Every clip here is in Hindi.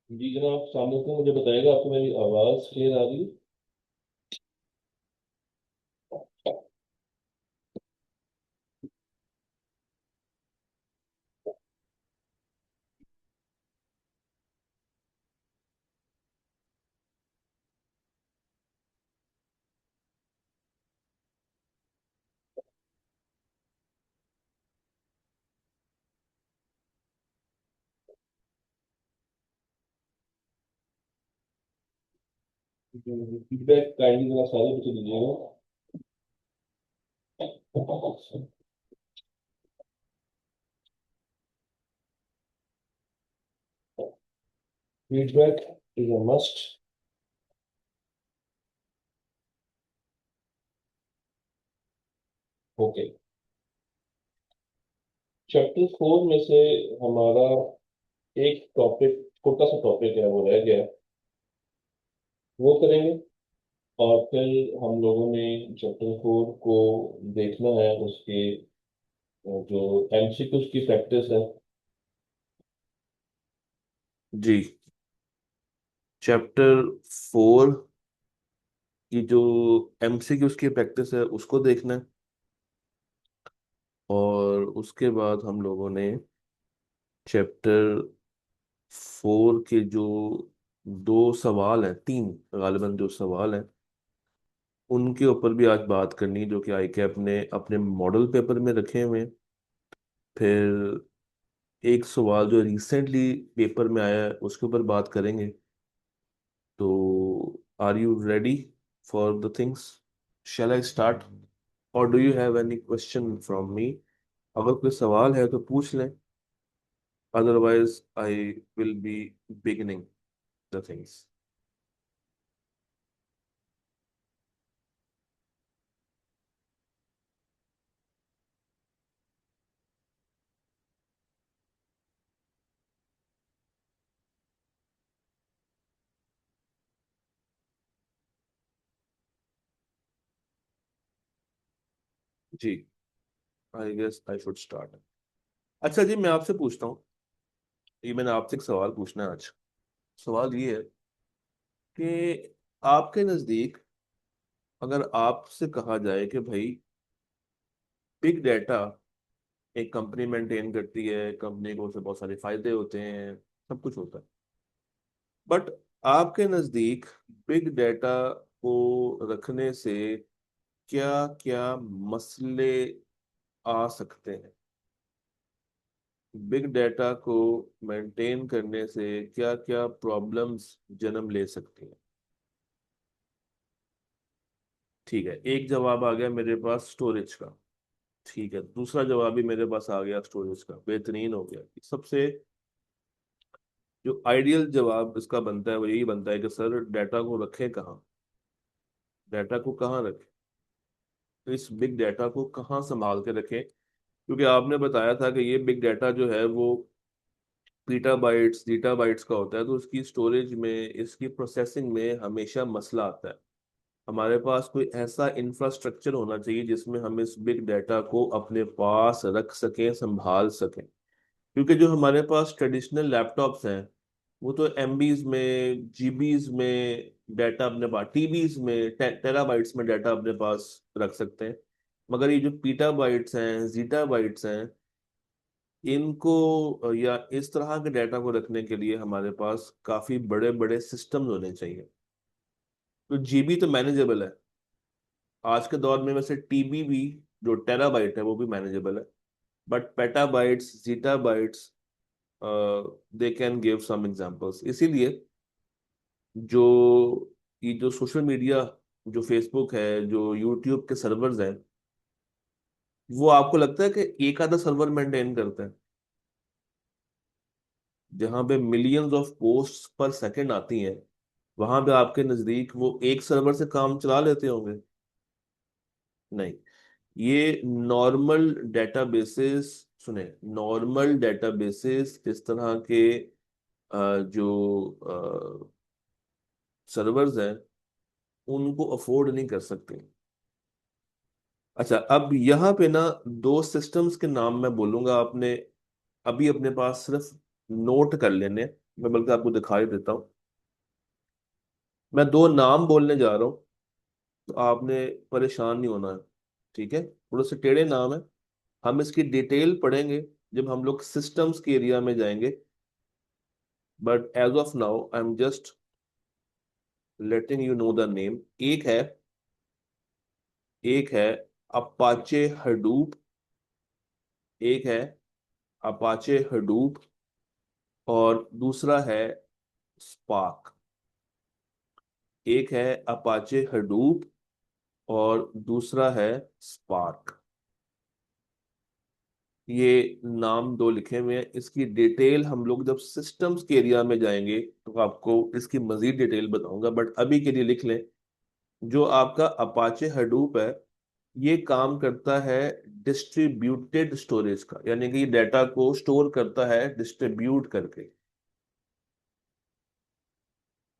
जी जनाब, सामने से मुझे बताएगा, आपको मेरी आवाज़ क्लियर आ रही है? फीडबैक काइंडली जरा सारे बच्चे दीजिएगा। Feedback is a must. Okay. Chapter 4 में से हमारा एक टॉपिक, छोटा सा टॉपिक है, वो रह गया। वो करेंगे। और फिर हम लोगों ने चैप्टर 4 को देखना है, उसके जो एमसीक्यूज की प्रैक्टिस है। जी। चैप्टर 4 की जो एमसीक्यूज की प्रैक्टिस है उसको देखना है। और उसके बाद हम लोगों ने चैप्टर 4 के जो दो सवाल हैं, तीन गालिबन जो सवाल हैं, उनके ऊपर भी आज बात करनी है, जो कि आई कैप ने अपने मॉडल पेपर में रखे हुए हैं। फिर एक सवाल जो रिसेंटली पेपर में आया है उसके ऊपर बात करेंगे। तो are you ready for the things? Shall I start, और do you have any question from me? अगर कोई सवाल है तो पूछ लें, otherwise I will be beginning the things. जी, I guess I should start. अच्छा जी, मैं आपसे पूछता हूँ, ये मैंने आपसे एक सवाल पूछना है आज। सवाल ये है कि आपके नज़दीक अगर आपसे कहा जाए कि भाई बिग डाटा एक कंपनी मेंटेन करती है, कंपनी को उससे बहुत सारे फायदे होते हैं, सब कुछ होता है, बट आपके नज़दीक बिग डाटा को रखने से क्या क्या मसले आ सकते हैं? बिग डाटा को मेंटेन करने से क्या क्या प्रॉब्लम्स जन्म ले सकती हैं? ठीक है, एक जवाब आ गया मेरे पास स्टोरेज का। ठीक है, दूसरा जवाब भी मेरे पास आ गया स्टोरेज का, बेहतरीन हो गया। सबसे जो आइडियल जवाब इसका बनता है वो यही बनता है कि सर डाटा को रखें कहाँ, डाटा को कहाँ रखें, तो इस बिग डाटा को कहाँ संभाल के रखें। क्योंकि आपने बताया था कि ये बिग डाटा जो है वो पीटाबाइट्स जीटाबाइट्स का होता है, तो उसकी स्टोरेज में, इसकी प्रोसेसिंग में हमेशा मसला आता है। हमारे पास कोई ऐसा इंफ्रास्ट्रक्चर होना चाहिए जिसमें हम इस बिग डाटा को अपने पास रख सकें, संभाल सकें। क्योंकि जो हमारे पास ट्रेडिशनल लैपटॉप्स हैं वो तो एमबीज में, जीबीज में डाटा अपने पास, टीबीज में, टेराबाइट्स में डाटा अपने पास रख सकते हैं। मगर ये जो पीटाबाइट्स हैं, जीटाबाइट्स हैं, इनको या इस तरह के डाटा को रखने के लिए हमारे पास काफी बड़े बड़े सिस्टम्स होने चाहिए। तो जीबी तो मैनेजेबल है आज के दौर में, वैसे टीबी भी जो टेराबाइट है वो भी मैनेजेबल है। But petabytes, zettabytes, they can give some examples. इसीलिए जो ये जो सोशल मीडिया, जो फेसबुक है, जो यूट्यूब के सर्वर्स हैं, वो आपको लगता है कि एक आधा सर्वर मेंटेन करते हैं? जहां पे मिलियंस ऑफ पोस्ट पर सेकंड आती हैं, वहां पे आपके नजदीक वो एक सर्वर से काम चला लेते होंगे? नहीं। ये नॉर्मल डेटाबेसेस, सुने, नॉर्मल डेटाबेसेस इस तरह के जो सर्वर्स हैं उनको अफोर्ड नहीं कर सकते। अच्छा, अब यहाँ पे ना दो सिस्टम्स के नाम मैं बोलूंगा, आपने अभी अपने पास सिर्फ नोट कर लेने। मैं बल्कि आपको दिखाई देता हूँ। मैं दो नाम बोलने जा रहा हूँ, तो आपने परेशान नहीं होना है। ठीक है, थोड़े से टेढ़े नाम है। हम इसकी डिटेल पढ़ेंगे जब हम लोग सिस्टम्स के एरिया में जाएंगे। But as of now I am just letting you know the name. एक है अपाचे हडूप। एक है अपाचे हडूप और दूसरा है स्पार्क। एक है अपाचे हडूप और दूसरा है स्पार्क। ये नाम दो लिखे हुए हैं। इसकी डिटेल हम लोग जब सिस्टम्स के एरिया में जाएंगे तो आपको इसकी मजीद डिटेल बताऊंगा, बट अभी के लिए लिख लें। जो आपका अपाचे हडूप है, ये काम करता है डिस्ट्रीब्यूटेड स्टोरेज का, यानी कि डाटा को स्टोर करता है डिस्ट्रीब्यूट करके।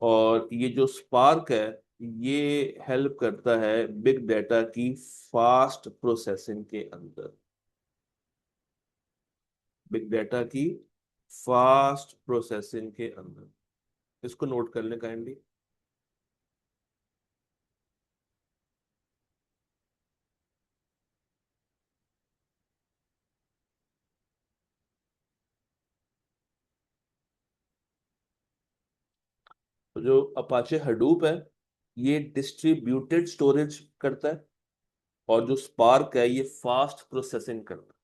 और ये जो स्पार्क है, ये हेल्प करता है बिग डाटा की फास्ट प्रोसेसिंग के अंदर। बिग डाटा की फास्ट प्रोसेसिंग के अंदर। इसको नोट कर लें काइंडली। तो जो अपाचे हडूप है, ये डिस्ट्रीब्यूटेड स्टोरेज करता है। और जो स्पार्क है, ये फास्ट प्रोसेसिंग करता है।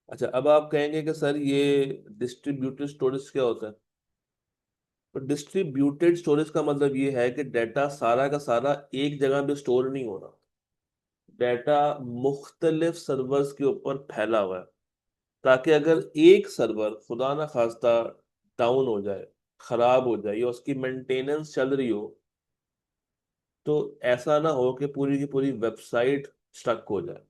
अच्छा, अब आप कहेंगे कि सर ये डिस्ट्रीब्यूटेड स्टोरेज क्या होता है? तो डिस्ट्रीब्यूटेड स्टोरेज का मतलब ये है कि डाटा सारा का सारा एक जगह पे स्टोर नहीं हो रहा। डाटा मुख्तलिफ सर्वर्स के ऊपर फैला हुआ है, ताकि अगर एक सर्वर खुदा ना खास्ता डाउन हो जाए, खराब हो जाए या उसकी मेंटेनेंस चल रही हो, तो ऐसा ना हो कि पूरी की पूरी वेबसाइट स्टक हो जाए।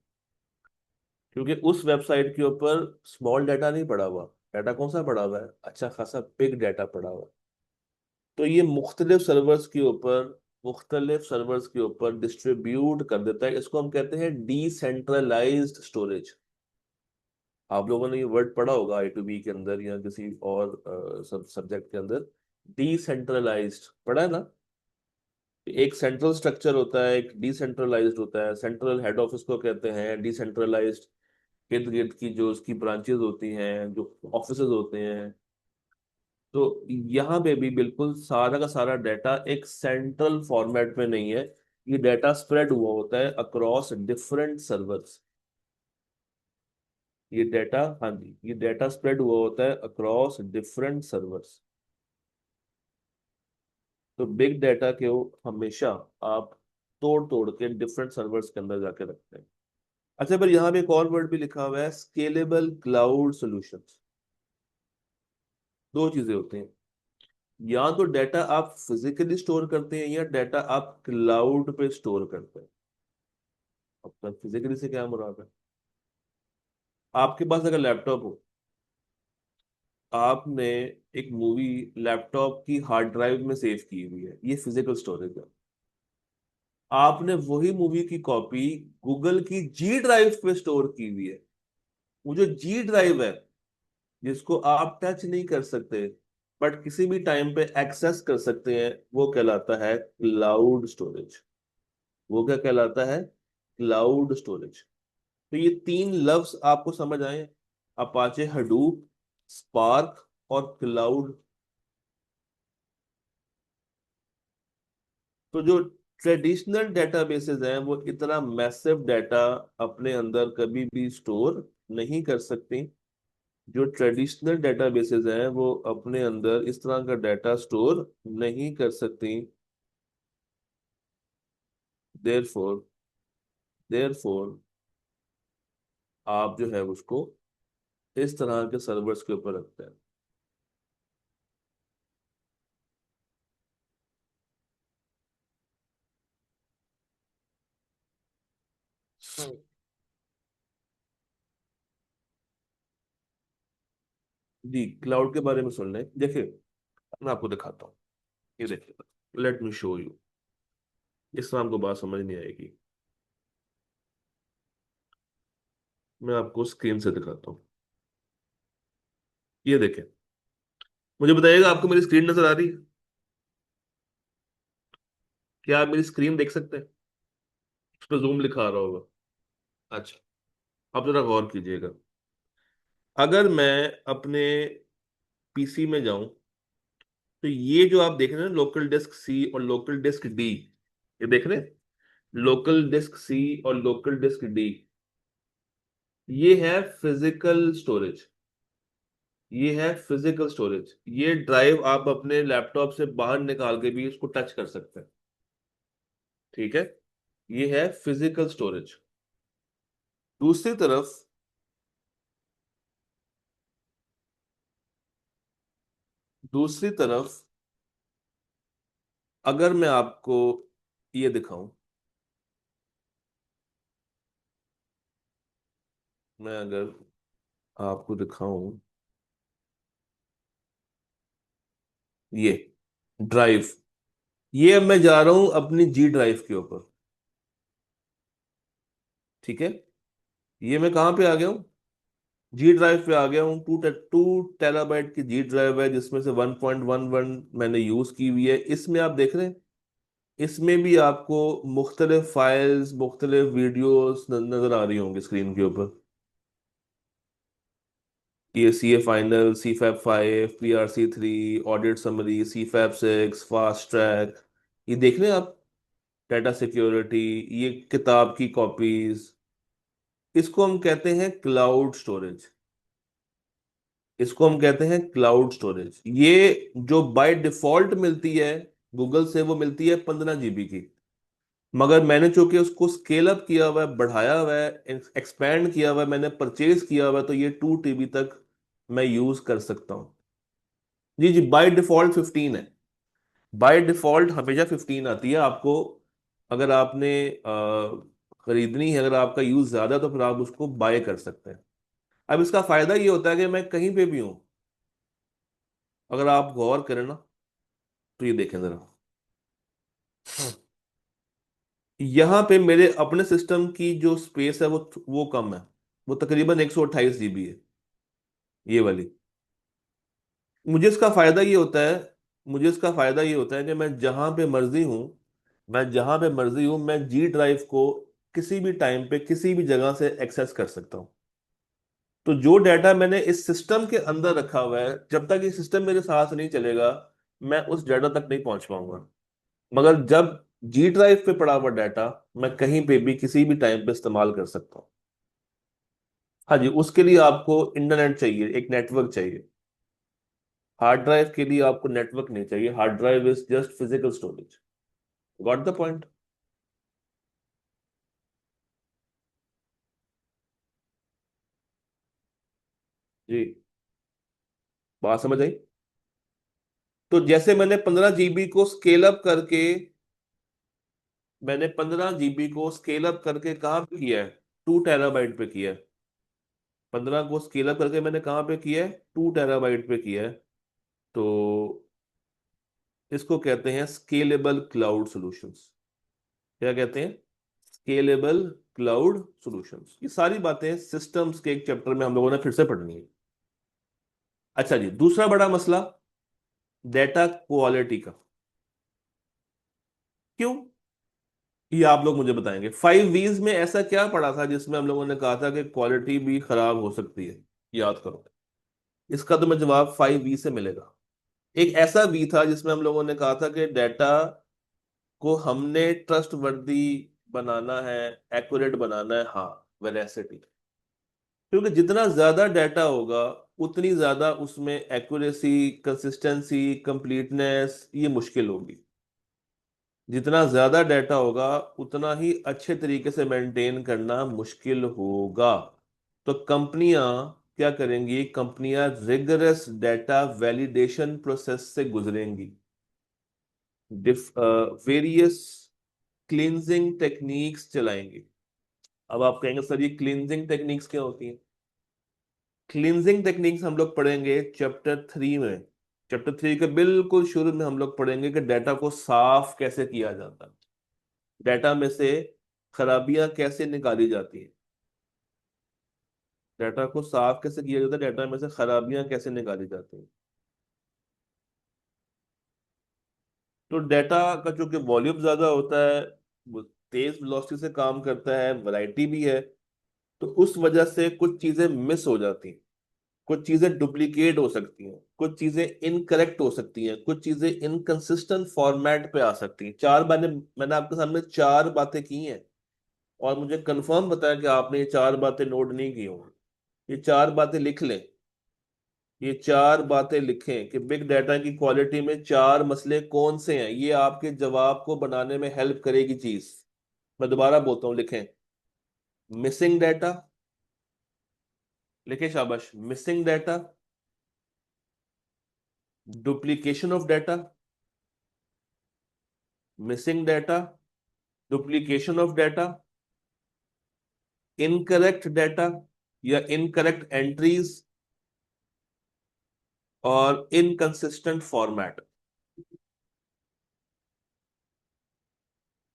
क्योंकि उस वेबसाइट के ऊपर स्मॉल डाटा नहीं पड़ा हुआ। डाटा कौन सा पड़ा हुआ है? अच्छा खासा बिग डाटा पड़ा हुआ है। तो ये मुख्तलिफ सर्वर्स के ऊपर डिस्ट्रीब्यूट कर देता है। इसको हम कहते हैं डिसेंट्रलाइज्ड स्टोरेज। आप लोगों ने ये वर्ड पढ़ा होगा I2B के अंदर या किसी और सब सब्जेक्ट के अंदर। डिसेंट्रलाइज्ड पढ़ा है ना? एक सेंट्रल स्ट्रक्चर होता है, एक डिसेंट्रलाइज्ड होता है। सेंट्रल हेड ऑफिस को कहते हैं डिसेंट्रलाइज्ड। इर्द गिर्द की जो उसकी ब्रांचेस होती हैं, जो ऑफिसेज होते हैं। तो यहाँ पे भी बिल्कुल सारा का सारा डाटा एक सेंट्रल फॉर्मेट में नहीं है। ये डाटा स्प्रेड हुआ होता है अक्रॉस डिफरेंट सर्वर्स। ये डाटा, हाँ जी, ये डाटा स्प्रेड हुआ होता है अक्रॉस डिफरेंट सर्वर्स। तो बिग डाटा के वो हमेशा आप तोड़ तोड़ के डिफरेंट सर्वर्स के अंदर जाके रखते हैं। अच्छा, पर यहाँ पे एक और वर्ड भी लिखा हुआ है, स्केलेबल क्लाउड सॉल्यूशंस। दो चीजें होती हैं। या तो डाटा आप फिजिकली स्टोर करते हैं या डाटा आप क्लाउड पे स्टोर करते हैं। अब फिजिकली से क्या मुराद है? आपके पास अगर लैपटॉप हो, आपने एक मूवी लैपटॉप की हार्ड ड्राइव में सेव की हुई है, ये फिजिकल स्टोरेज है। आपने वही मूवी की कॉपी गूगल की जी ड्राइव पे स्टोर की हुई है। वो जो जी ड्राइव है, जिसको आप टच नहीं कर सकते बट किसी भी टाइम पे एक्सेस कर सकते हैं, वो कहलाता है क्लाउड स्टोरेज। वो क्या कहलाता है? Cloud storage. तो ये तीन लफ्ज आपको समझ आए? अपाचे हडूप, स्पार्क और क्लाउड। तो जो ट्रेडिशनल डेटाबेसेस हैं, वो इतना मैसिव डाटा अपने अंदर कभी भी स्टोर नहीं कर सकती। जो ट्रेडिशनल डेटाबेसेस हैं, वो अपने अंदर इस तरह का डाटा स्टोर नहीं कर सकती। देयरफॉर देयरफॉर आप जो है उसको इस तरह के सर्वर्स के ऊपर रखते हैं। हम्म। जी, क्लाउड के बारे में सुन लें। देखिए, मैं आपको दिखाता हूँ। ये देखिए, लेट मी शो यू। इस तरह आपको बात समझ नहीं आएगी। मैं आपको स्क्रीन से दिखाता हूँ। ये देखें, मुझे बताइएगा आपको मेरी स्क्रीन नजर आ रही है? क्या आप मेरी स्क्रीन देख सकते हैं? उस पर जूम लिखा आ रहा होगा। अच्छा, आप जरा गौर कीजिएगा। अगर मैं अपने पीसी में जाऊं, तो ये जो आप देख रहे हैं लोकल डिस्क सी और लोकल डिस्क डी, ये देख रहे हैं, लोकल डिस्क सी और लोकल डिस्क डी, ये है फिजिकल स्टोरेज। ये है फिजिकल स्टोरेज। ये ड्राइव आप अपने लैपटॉप से बाहर निकाल के भी उसको टच कर सकते हैं। ठीक है, ये है फिजिकल स्टोरेज। दूसरी तरफ, दूसरी तरफ अगर मैं आपको ये दिखाऊं, मैं अगर आपको दिखाऊं ये ड्राइव, ये अब मैं जा रहा हूं अपनी जी ड्राइव के ऊपर। ठीक है, ये मैं कहाँ पे आ गया हूँ? जी ड्राइव पे आ गया हूँ। 2 टेराबाइट की जी ड्राइव है, जिसमें से 1.11 मैंने यूज की हुई है। इसमें आप देख रहे हैं, इसमें भी आपको मुख्तलिफ फाइल्स, मुख्तलिफ वीडियोस नजर आ रही होंगी स्क्रीन के ऊपर। ये C A final, C fab 5, PRC 3, audit summary, C fab 6, fast track, ये देख रहे हैं आप, डाटा सिक्योरिटी, ये किताब की कॉपीज। इसको हम कहते हैं क्लाउड स्टोरेज। इसको हम कहते हैं क्लाउड स्टोरेज। ये जो बाय डिफॉल्ट मिलती है गूगल से, वो मिलती है 15 GB की। मगर मैंने चूंकि उसको स्केल अप किया हुआ है, बढ़ाया हुआ है, एक्सपैंड किया हुआ है, मैंने परचेज किया हुआ है, तो ये 2 TB तक मैं यूज कर सकता हूँ। जी जी, बाय डिफॉल्ट 15 है। बाय डिफॉल्ट हमेशा 15 आती है आपको। अगर आपने खरीदनी है, अगर आपका यूज ज्यादा है, तो फिर आप उसको बाय कर सकते हैं। अब इसका फायदा ये होता है कि मैं कहीं पे भी हूं, अगर आप गौर करें ना, तो ये देखें जरा, यहाँ पे मेरे अपने सिस्टम की जो स्पेस है वो कम है। वो तकरीबन 128 GB है, ये वाली। मुझे इसका फायदा ये होता है, मुझे इसका फायदा ये होता है कि मैं जहां पे मर्जी हूं, मैं जहां पे मर्जी हूं, मैं जी ड्राइव को किसी भी टाइम पे किसी भी जगह से एक्सेस कर सकता हूं। तो जो डाटा मैंने इस सिस्टम के अंदर रखा हुआ है, जब तक ये सिस्टम मेरे साथ नहीं चलेगा, मैं उस डाटा तक नहीं पहुंच पाऊंगा। मगर जब जी ड्राइव पे पड़ा हुआ डाटा मैं कहीं पे भी किसी भी टाइम पे इस्तेमाल कर सकता हूँ। हाँ जी, उसके लिए आपको इंटरनेट चाहिए, एक नेटवर्क चाहिए। हार्ड ड्राइव के लिए आपको नेटवर्क नहीं चाहिए। Hard drive is just physical storage. Got the point? जी, बात समझ आई? तो जैसे मैंने 15 GB को स्केल अप करके, मैंने 15 GB को स्केल अप करके कहाँ पे किया है? 2 TB पे किया है। 15 को स्केल अप करके मैंने कहाँ पे किया है? 2 TB पे किया है। तो इसको कहते हैं स्केलेबल क्लाउड सॉल्यूशंस। क्या कहते हैं? Scalable cloud solutions. ये सारी बातें सिस्टम्स के एक चैप्टर में हम लोगों ने फिर से पढ़नी है। अच्छा जी, दूसरा बड़ा मसला, डेटा क्वालिटी का। क्यों? ये आप लोग मुझे बताएंगे। 5 V's में ऐसा क्या पढ़ा था जिसमें हम लोगों ने कहा था कि क्वालिटी भी खराब हो सकती है? याद करो। इसका तो मैं जवाब 5 V से मिलेगा। एक ऐसा वी था जिसमें हम लोगों ने कहा था कि डाटा को हमने ट्रस्ट वर्दी बनाना है, एक्यूरेट बनाना है, हाँ, वेरासिटी। क्योंकि जितना ज्यादा डाटा होगा, उतनी ज्यादा उसमें एक्यूरेसी, कंसिस्टेंसी, कंप्लीटनेस ये मुश्किल होगी। जितना ज्यादा डाटा होगा, उतना ही अच्छे तरीके से मेंटेन करना मुश्किल होगा। तो कंपनियां क्या करेंगी? कंपनियां रिगरस डाटा वैलिडेशन प्रोसेस से गुजरेंगी। वेरियस क्लींजिंग टेक्निक्स चलाएंगे। अब आप कहेंगे सर ये क्लींजिंग टेक्निक्स क्या होती हैं? क्लींजिंग टेक्निक्स हम लोग पढ़ेंगे चैप्टर 3 में। चैप्टर 3 के बिल्कुल शुरू में हम लोग पढ़ेंगे कि डाटा को साफ कैसे किया जाता है, डाटा में से खराबियां कैसे निकाली जाती हैं। डाटा को साफ कैसे किया जाता है, डाटा में से खराबियां कैसे निकाली जाती हैं। तो डाटा का चूंकि वॉल्यूम ज्यादा होता है, वो तेज वेलोसिटी से काम करता है, वैरायटी भी है, तो उस वजह से कुछ चीजें मिस हो जाती हैं, कुछ चीजें डुप्लीकेट हो सकती हैं, कुछ चीजें इनकरेक्ट हो सकती हैं, कुछ चीजें इनकंसिस्टेंट फॉर्मेट पे आ सकती हैं। मैंने आपके सामने चार बातें की हैं, और मुझे कंफर्म बताया कि आपने ये चार बातें नोट नहीं की होंगी। ये चार बातें लिख लें, ये चार बातें लिखें कि बिग डाटा की क्वालिटी में चार मसले कौन से हैं, ये आपके जवाब को बनाने में हेल्प करेगी चीज। मैं दोबारा बोलता हूँ, लिखें। मिसिंग डाटा, लिखे शाबाश। Missing data, duplication of data, missing data, duplication of data, incorrect data या इनकरेक्ट एंट्रीज, और इनकंसिस्टेंट फॉर्मेट।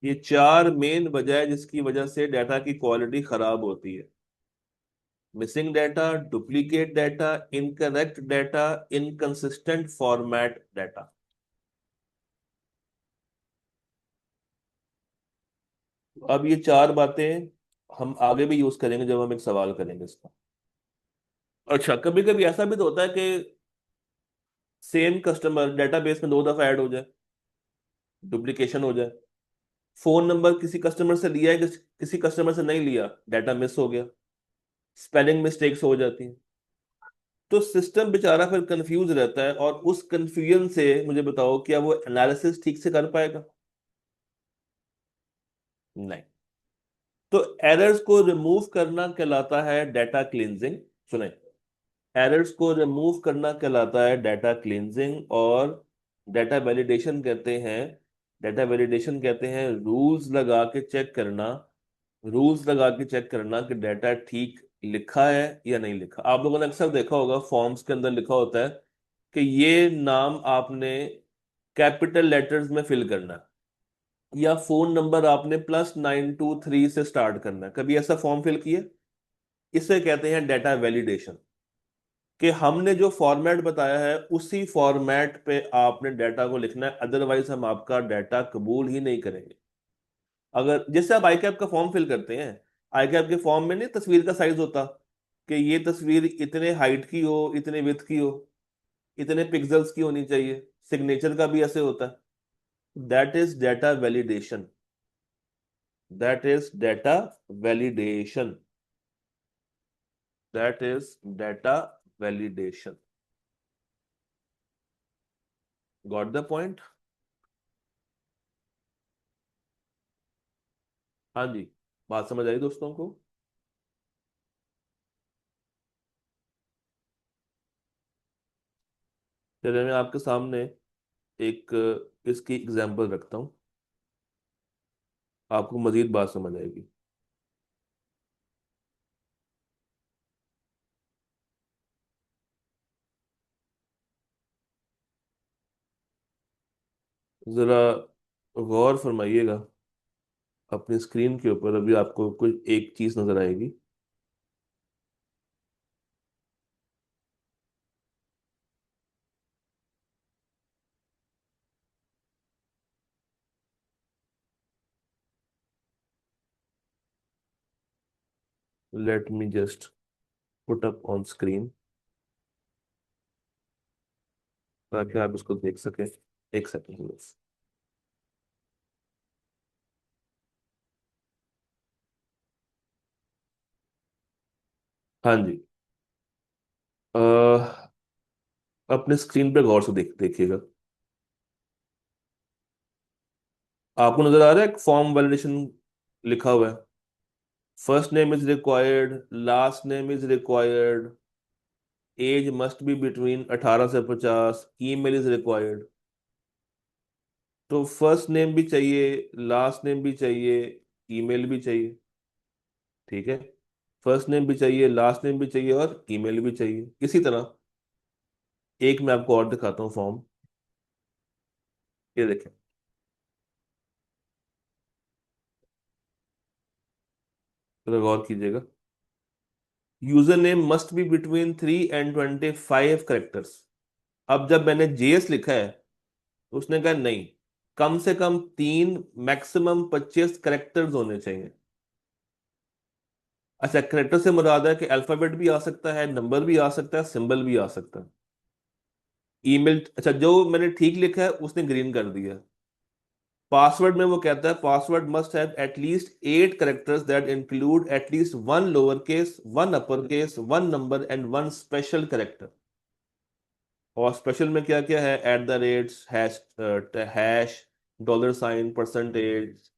ये चार मेन वजह है जिसकी वजह से डाटा की क्वालिटी खराब होती है। Missing data, duplicate data, incorrect data, inconsistent format data. अब ये चार बातें हम आगे भी यूज करेंगे जब हम एक सवाल करेंगे इसका। अच्छा, कभी कभी ऐसा भी तो होता है कि सेम कस्टमर डेटाबेस में दो दफा ऐड हो जाए, डुप्लीकेशन हो जाए। फोन नंबर किसी कस्टमर से लिया है, किसी कस्टमर से नहीं लिया, डाटा मिस हो गया, स्पेलिंग मिस्टेक्स हो जाती हैं। तो सिस्टम बेचारा फिर कंफ्यूज रहता है, और उस कंफ्यूजन से मुझे बताओ, क्या वो एनालिसिस ठीक से कर पाएगा? नहीं। तो एरर्स को रिमूव करना कहलाता है डाटा क्लींजिंग। सुने, एरर्स को रिमूव करना कहलाता है डाटा क्लींजिंग, और डाटा वैलिडेशन कहते हैं, डाटा वैलिडेशन कहते हैं रूल्स लगा के चेक करना, रूल्स लगा के चेक करना कि डाटा ठीक लिखा है या नहीं लिखा। आप लोगों ने अक्सर देखा होगा फॉर्म्स के अंदर लिखा होता है कि ये नाम आपने कैपिटल लेटर्स में फिल करना है, या फोन नंबर आपने +923 से स्टार्ट करना है। कभी ऐसा फॉर्म फिल किया? इसे कहते हैं डाटा वैलिडेशन, कि हमने जो फॉर्मेट बताया है उसी फॉर्मेट पे आपने डाटा को लिखना है, अदरवाइज हम आपका डाटा कबूल ही नहीं करेंगे। अगर जैसे आप आई कैप का फॉर्म फिल करते हैं, आई कैप के फॉर्म में नहीं तस्वीर का साइज होता कि ये तस्वीर इतने हाइट की हो, इतने विड्थ की हो, इतने पिक्सल्स की होनी चाहिए। सिग्नेचर का भी ऐसे होता है। That is data validation, that is data validation, that is data validation. Got the point? हाँ जी, बात समझ आई दोस्तों को? चलिए मैं आपके सामने एक इसकी एग्जांपल रखता हूँ, आपको मजीद बात समझ आएगी। जरा गौर फरमाइएगा, अपनी स्क्रीन के ऊपर अभी आपको कुछ एक चीज नजर आएगी। Let me just put up on screen, ताकि आप इसको देख सकें। एक सेकंड बस। हाँ जी, अपने स्क्रीन पे गौर से देखिएगा। आपको नजर आ रहा है एक फॉर्म वैलिडेशन लिखा हुआ है। First name is required, last name is required, age must be between 18 से 50, ईमेल इज रिक्वायर्ड। तो फर्स्ट नेम भी चाहिए, लास्ट नेम भी चाहिए, ईमेल भी चाहिए। ठीक है, फर्स्ट नेम भी चाहिए, लास्ट नेम भी चाहिए, और ईमेल भी चाहिए। इसी तरह एक मैं आपको और दिखाता हूँ फॉर्म। ये देखें, जरा गौर कीजिएगा। User name must be between 3 and 25 characters. अब जब मैंने जेएस लिखा है तो उसने कहा नहीं, कम से कम 3, मैक्सिमम 25 करेक्टर्स होने चाहिए। अच्छा, करेक्टर से मुराद है कि अल्फाबेट भी आ सकता है, नंबर भी आ सकता है, सिंबल भी आ सकता है। ईमेल, अच्छा जो मैंने ठीक लिखा है उसने ग्रीन कर दिया। पासवर्ड में वो कहता है password must have at least 8 characters that include at least one lower case, one upper case, one number and one special character. और स्पेशल में क्या क्या है? At the rate, hash, $, percentage,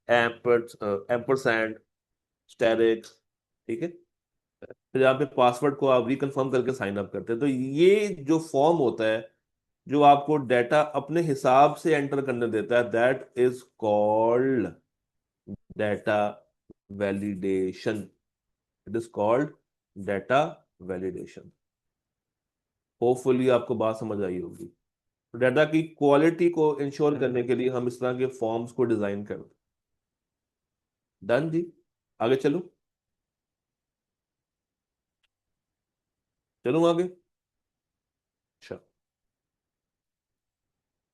ampersand, asterisks. ठीक है। फिर यहाँ पे पासवर्ड को आप रिकन्फर्म करके साइन अप करते हैं। तो ये जो फॉर्म होता है जो आपको डाटा अपने हिसाब से एंटर करने देता है, that is called data validation. It is called data validation. Hopefully आपको बात समझ आई होगी। तो डाटा की क्वालिटी को इंश्योर करने के लिए हम इस तरह के फॉर्म्स को डिजाइन करते हैं। डन जी। आगे चलो, चलूँ आगे। अच्छा,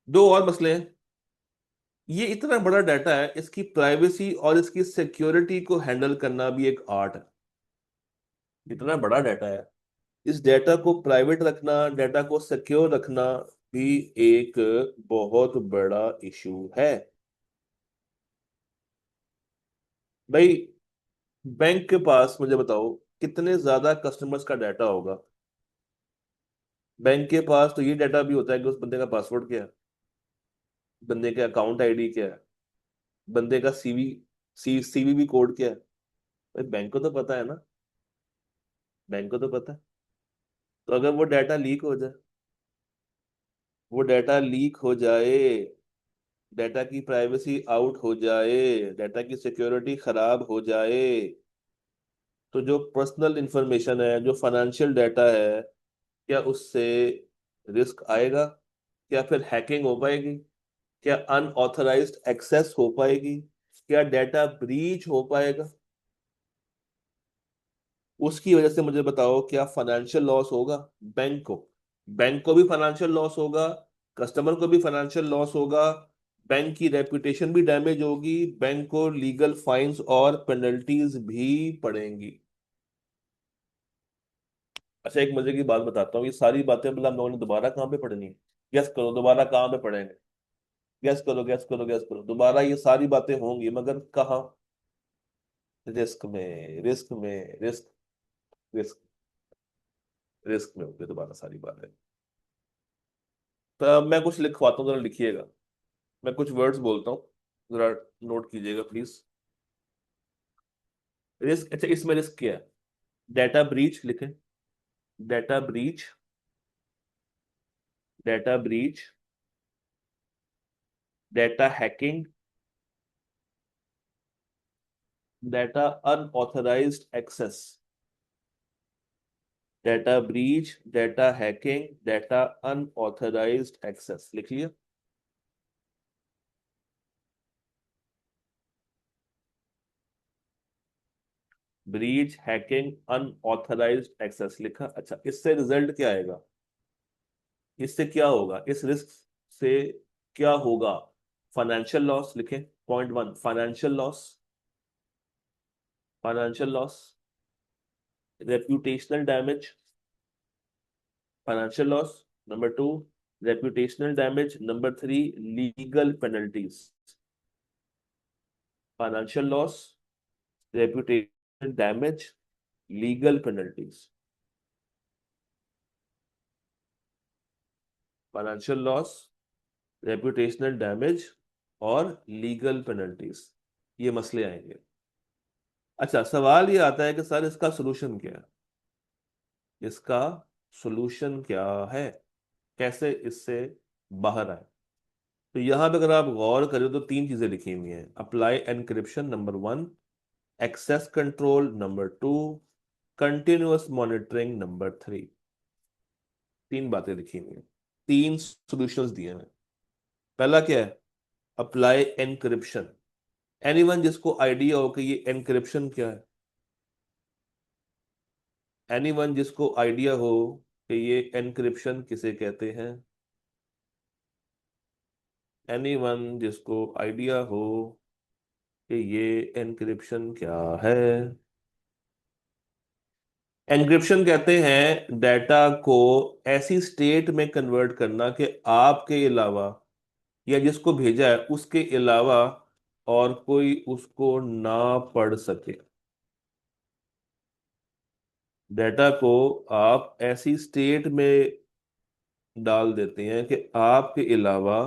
दो और मसले हैं। ये इतना बड़ा डाटा है, इसकी प्राइवेसी और इसकी सिक्योरिटी को हैंडल करना भी एक आर्ट है। इतना बड़ा डाटा है, इस डाटा को प्राइवेट रखना, डाटा को सिक्योर रखना भी एक बहुत बड़ा इशू है। भाई, बैंक के पास मुझे बताओ कितने ज्यादा कस्टमर्स का डाटा होगा। बैंक के पास तो ये डाटा भी होता है कि उस बंदे का पासवर्ड क्या है, बंदे का अकाउंट आईडी क्या है, बंदे का सीवीवी कोड क्या है। भाई बैंक को तो पता है ना, बैंक को तो पता है। तो अगर वो डाटा लीक हो जाए, वो डाटा लीक हो जाए, डाटा की प्राइवेसी आउट हो जाए, डाटा की सिक्योरिटी खराब हो जाए, तो जो पर्सनल इंफॉर्मेशन है, जो फाइनेंशियल डाटा है, क्या उससे रिस्क आएगा? क्या फिर हैकिंग हो पाएगी? क्या अनऑथराइज्ड एक्सेस हो पाएगी? क्या डाटा ब्रीच हो पाएगा? उसकी वजह से मुझे बताओ क्या फाइनेंशियल लॉस होगा बैंक को? बैंक को भी फाइनेंशियल लॉस होगा, कस्टमर को भी फाइनेंशियल लॉस होगा, बैंक की रेपुटेशन भी डैमेज होगी, बैंक को लीगल फाइंस और पेनल्टीज भी पड़ेंगी। अच्छा, एक मजे की बात बताता हूँ, ये सारी बातें मतलब हम लोगों ने दोबारा कहाँ पे पढ़नी है? गेस करो दोबारा कहाँ पे पढ़ेंगे? गेस करो, गेस करो, गेस करो, दोबारा ये सारी बातें होंगी मगर कहाँ? रिस्क में, रिस्क में, रिस्क, रिस्क, रिस्क में होंगे दोबारा सारी बातें। तो अब मैं कुछ लिखवाता हूँ, जरा लिखिएगा। मैं कुछ वर्ड्स बोलता हूँ, जरा नोट कीजिएगा प्लीज। रिस्क, अच्छा इसमें रिस्क क्या है? डाटा ब्रीच लिखें। Data breach, data breach, data hacking, data unauthorised access. Data breach, data hacking, data unauthorised access लिख लिया। ब्रीच, हैकिंग, अनऑथराइज्ड एक्सेस लिखा। अच्छा, इससे रिजल्ट क्या आएगा? इससे क्या होगा? इस रिस्क से क्या होगा? फाइनेंशियल लॉस लिखें। Point 1, financial loss, financial loss, reputational damage, financial loss. Number 2, reputational damage. Number 3, legal penalties. Financial loss, reputational damage, legal penalties. Financial loss, reputational damage और लीगल पेनल्टीज, ये मसले आएंगे। अच्छा, सवाल ये आता है कि सर इसका सोल्यूशन क्या है? इसका सोल्यूशन क्या है? कैसे इससे बाहर आए? तो यहां पे अगर आप गौर करें तो 3 चीजें लिखी हुई हैं। Apply encryption number 1, access control number 2, continuous monitoring number 3। 3 बातें लिखी हुई हैं, 3 सॉल्यूशंस दिए हैं। पहला क्या है? Apply encryption. एनीवन जिसको आइडिया हो कि ये एनक्रिप्शन क्या है? एनीवन जिसको आइडिया हो कि ये एनक्रिप्शन किसे कहते हैं? एनीवन जिसको आइडिया हो कि ये एनक्रिप्शन क्या है? एनक्रिप्शन कहते हैं डाटा को ऐसी स्टेट में कन्वर्ट करना कि आपके अलावा या जिसको भेजा है उसके अलावा और कोई उसको ना पढ़ सके। डाटा को आप ऐसी स्टेट में डाल देते हैं कि आपके अलावा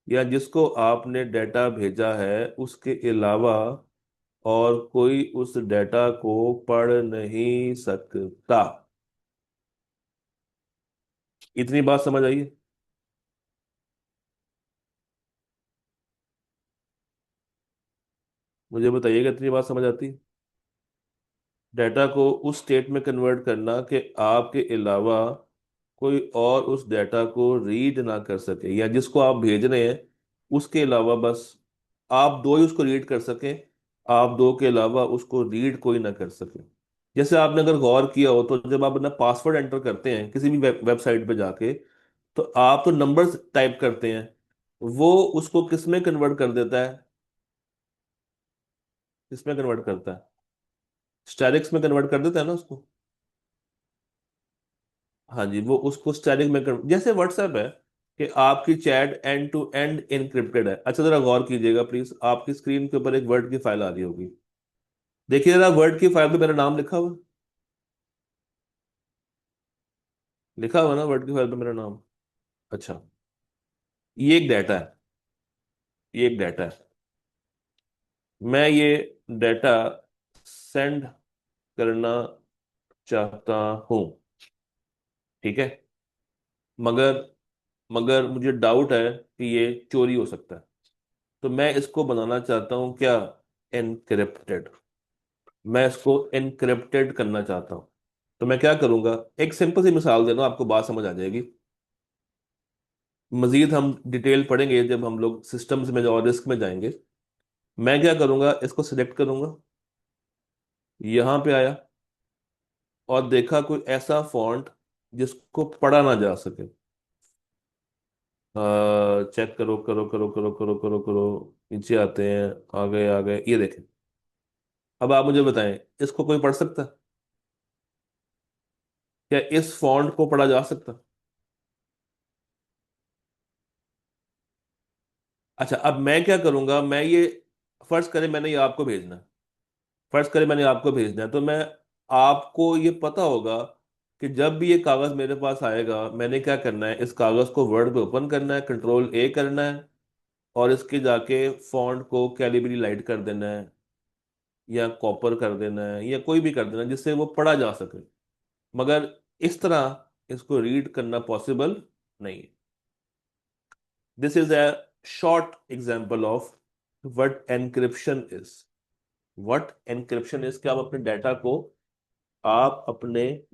या जिसको आपने डाटा भेजा है उसके अलावा और कोई उस डाटा को पढ़ नहीं सकता। इतनी बात समझ आई है? मुझे बताइएगा, इतनी बात समझ आती है? डाटा को उस स्टेट में कन्वर्ट करना कि आपके अलावा कोई और उस डाटा को रीड ना कर सके, या जिसको आप भेज रहे हैं उसके अलावा बस आप दो ही उसको रीड कर सकें, आप दो के अलावा उसको रीड कोई ना कर सके। जैसे आपने अगर गौर किया हो तो जब आप अपना पासवर्ड एंटर करते हैं किसी भी वेबसाइट पे जाके, तो आप तो नंबर्स टाइप करते हैं, वो उसको किस में कन्वर्ट कर देता है? किस में कन्वर्ट करता है? स्टैटिक्स में कन्वर्ट कर देता है ना उसको। हाँ जी, वो उसको स्टैटिक में जैसे व्हाट्सएप है कि आपकी chat end to end encrypted है। अच्छा, जरा गौर कीजिएगा प्लीज, आपकी स्क्रीन के ऊपर एक वर्ड की फाइल आ रही होगी। देखिए जरा, वर्ड की फाइल पे मेरा नाम लिखा हुआ, लिखा हुआ ना वर्ड की फाइल पे मेरा नाम? अच्छा, ये एक डाटा है, ये एक डाटा है। मैं ये डाटा सेंड करना चाहता हूँ, ठीक है? मगर मगर मुझे डाउट है कि ये चोरी हो सकता है, तो मैं इसको बनाना चाहता हूँ क्या? एनक्रिप्टेड। मैं इसको एनक्रिप्टेड करना चाहता हूँ। तो मैं क्या करूंगा, एक सिंपल सी मिसाल देना, आपको बात समझ आ जाएगी। मजीद हम डिटेल पढ़ेंगे जब हम लोग सिस्टम्स में और रिस्क में जाएंगे। मैं क्या करूंगा, इसको सिलेक्ट करूंगा, यहां पे आया और देखा कोई ऐसा फॉन्ट जिसको पढ़ा ना जा सके। चेक करो करो करो करो करो करो करो, नीचे आते हैं, आ गए, ये देखें। अब आप मुझे बताएं, इसको कोई पढ़ सकता? क्या इस फॉन्ट को पढ़ा जा सकता? अच्छा, अब मैं क्या करूंगा, मैं ये फर्ज करें मैंने ये आपको भेजना है, फर्ज करें मैंने आपको भेजना है, तो मैं आपको ये पता होगा कि जब भी ये कागज मेरे पास आएगा मैंने क्या करना है, इस कागज को वर्ड पे ओपन करना है, कंट्रोल ए करना है, और इसके जाके फॉन्ट को कैलिबरी लाइट कर देना है, या कॉपर कर देना है, या कोई भी कर देना जिससे वो पढ़ा जा सके। मगर इस तरह इसको रीड करना पॉसिबल नहीं है। This is a short example of what encryption is. What encryption is कि आप अपने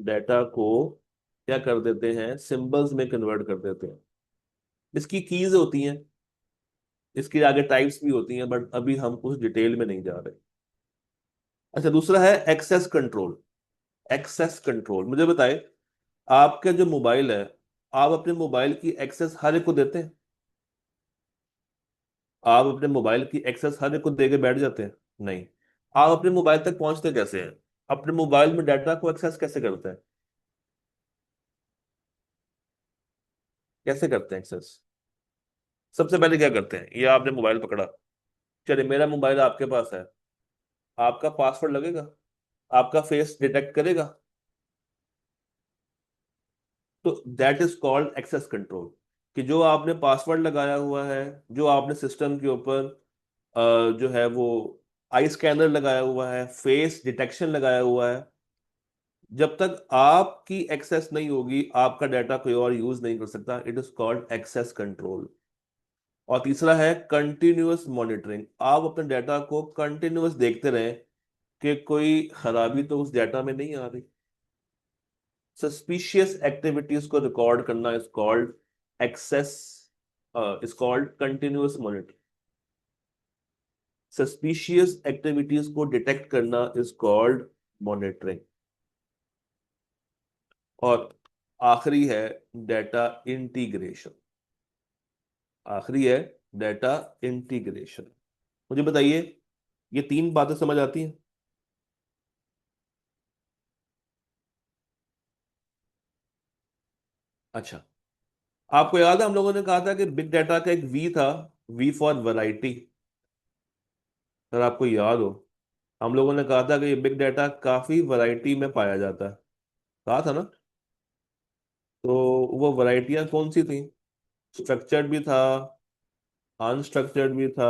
डाटा को क्या कर देते हैं, सिंबल्स में कन्वर्ट कर देते हैं। इसकी कीज होती हैं, इसके आगे टाइप्स भी होती हैं, बट अभी हम उस डिटेल में नहीं जा रहे। अच्छा, दूसरा है एक्सेस कंट्रोल। एक्सेस कंट्रोल, मुझे बताए, आपका जो मोबाइल है, आप अपने मोबाइल की एक्सेस हर एक को देते हैं? आप अपने मोबाइल की एक्सेस हर एक को दे के बैठ जाते हैं? नहीं। आप अपने मोबाइल तक पहुंचते कैसे हैं? अपने मोबाइल में डाटा को एक्सेस कैसे करते हैं? कैसे करते हैं एक्सेस? सबसे पहले क्या करते हैं, ये आपने मोबाइल पकड़ा, चलिए मेरा मोबाइल आपके पास है, आपका पासवर्ड लगेगा, आपका फेस डिटेक्ट करेगा, तो that is called access control. कि जो आपने पासवर्ड लगाया हुआ है, जो आपने सिस्टम के ऊपर जो है वो आई स्कैनर लगाया हुआ है, फेस डिटेक्शन लगाया हुआ है, जब तक आपकी एक्सेस नहीं होगी आपका डाटा कोई और यूज नहीं कर सकता। It is called access control. और तीसरा है कंटिन्यूअस मॉनिटरिंग। आप अपने डाटा को कंटिन्यूअस देखते रहें कि कोई खराबी तो उस डाटा में नहीं आ रही। सस्पिशियस एक्टिविटीज को रिकॉर्ड करना is called access, is called continuous monitoring. Suspicious activities को डिटेक्ट करना इज कॉल्ड मॉनिटरिंग। और आखिरी है डाटा इंटीग्रेशन। आखिरी है डाटा इंटीग्रेशन। मुझे बताइए, ये तीन बातें समझ आती हैं? अच्छा, आपको याद है हम लोगों ने कहा था कि बिग डाटा का एक वी था, वी फॉर वैरायटी। अगर आपको याद हो, हम लोगों ने कहा था कि ये बिग डाटा काफी वैरायटी में पाया जाता है। कहा था ना? तो वो वैरायटियां कौन सी थी? स्ट्रक्चर्ड भी था, अनस्ट्रक्चर्ड भी था,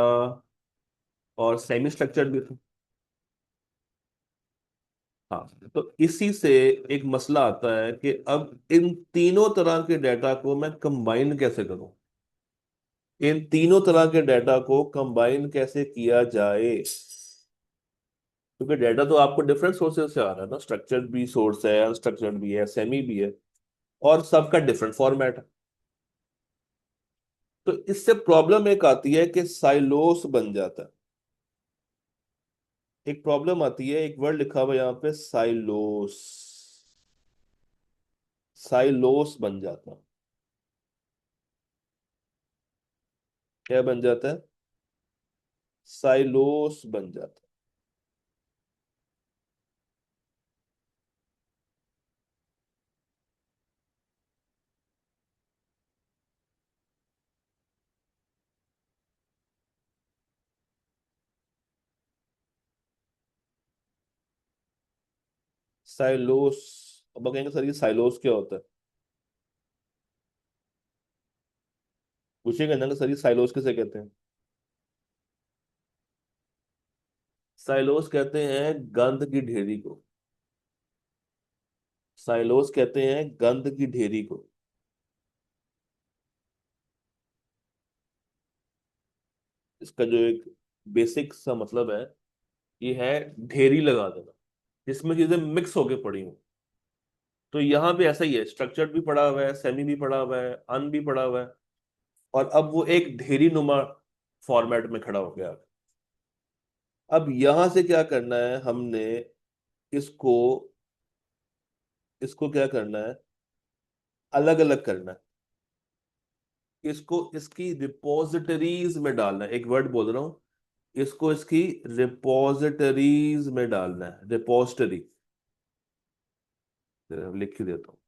और सेमी स्ट्रक्चर्ड भी था। हाँ। तो इसी से एक मसला आता है कि अब इन तीनों तरह के डाटा को मैं कंबाइन कैसे करूं। इन तीनों तरह के डाटा को कंबाइन कैसे किया जाए, क्योंकि डाटा तो आपको डिफरेंट सोर्सेज से आ रहा है ना। स्ट्रक्चर्ड भी सोर्स है, अनस्ट्रक्चर्ड भी है, सेमी भी है, और सबका डिफरेंट फॉर्मेट है। तो इससे प्रॉब्लम एक आती है कि साइलोस बन जाता है। एक प्रॉब्लम आती है, एक वर्ड लिखा हुआ है यहाँ पे, साइलोस। साइलोस बन जाता है। क्या बन जाता है? साइलोस बन जाता है। साइलोस। अब आप कहेंगे सर ये साइलोस क्या होता है? पूछिएगा ना कि सर ये साइलोस किसे कहते हैं। साइलोस कहते हैं गंध की ढेरी को। साइलोस कहते हैं गंध की ढेरी को। इसका जो एक बेसिक सा मतलब है, ये है ढेरी लगा देना जिसमें चीजें मिक्स होके पड़ी हूँ। तो यहाँ भी ऐसा ही है, स्ट्रक्चर्ड भी पड़ा हुआ है, सेमी भी पड़ा हुआ है, अन भी पड़ा हुआ है, और अब वो एक ढेरी नुमा फॉर्मेट में खड़ा हो गया। अब यहां से क्या करना है हमने, इसको इसको क्या करना है, अलग अलग करना है। इसको इसकी रिपोजिटरीज में डालना है। एक वर्ड बोल रहा हूं, इसको इसकी रिपोजिटरीज में डालना है। रिपोजिटरी लिख के देता हूँ।